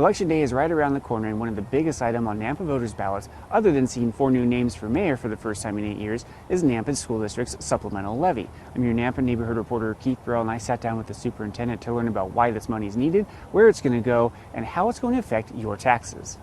Election day is right around the corner, and one of the biggest items on Nampa voters' ballots, other than seeing 4 new names for mayor for the first time in 8 years, is Nampa School District's supplemental levy. I'm your Nampa neighborhood reporter Keith Burrell, and I sat down with the superintendent to learn about why this money is needed, where it's going to go, and how it's going to affect your taxes.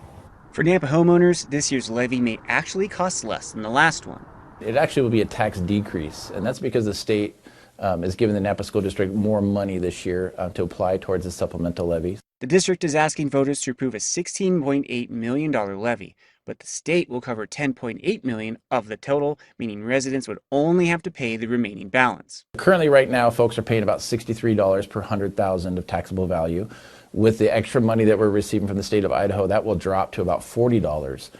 For Nampa homeowners, this year's levy may actually cost less than the last one. It actually will be a tax decrease, and that's because the state is giving the Nampa School District more money this year to apply towards the supplemental levy. The district is asking voters to approve a $16.8 million levy, but the state will cover $10.8 million of the total, meaning residents would only have to pay the remaining balance. Currently, right now, folks are paying about $63 per 100,000 of taxable value. With the extra money that we're receiving from the state of Idaho, that will drop to about $40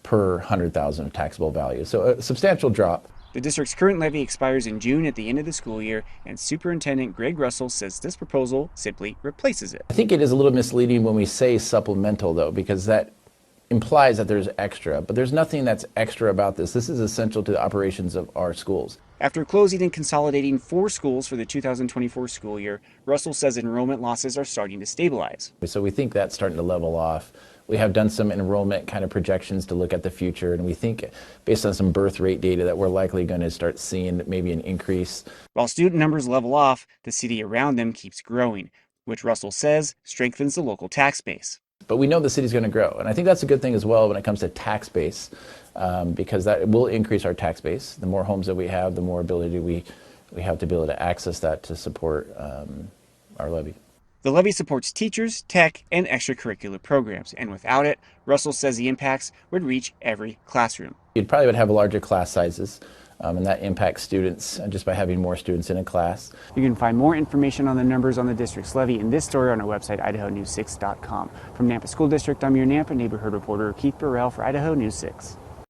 per 100,000 of taxable value. So a substantial drop. The district's current levy expires in June at the end of the school year, and Superintendent Greg Russell says this proposal simply replaces it. I think it is a little misleading when we say supplemental, though, because that implies that there's extra, but there's nothing that's extra about this. This is essential to the operations of our schools. After closing and consolidating 4 schools for the 2024 school year, Russell says enrollment losses are starting to stabilize. So we think that's starting to level off. We have done some enrollment kind of projections to look at the future, and we think based on some birth rate data that we're likely going to start seeing maybe an increase. While student numbers level off, the city around them keeps growing, which Russell says strengthens the local tax base. But we know the city's going to grow, and I think that's a good thing as well when it comes to tax base, because that will increase our tax base. The more homes that we have, the more ability we have to be able to access that to support our levy. The levy supports teachers, tech, and extracurricular programs, and without it, Russell says the impacts would reach every classroom. You'd probably would have larger class sizes, and that impacts students just by having more students in a class. You can find more information on the numbers on the district's levy in this story on our website, idahonews6.com. From Nampa School District, I'm your Nampa neighborhood reporter Keith Burrell for Idaho News 6.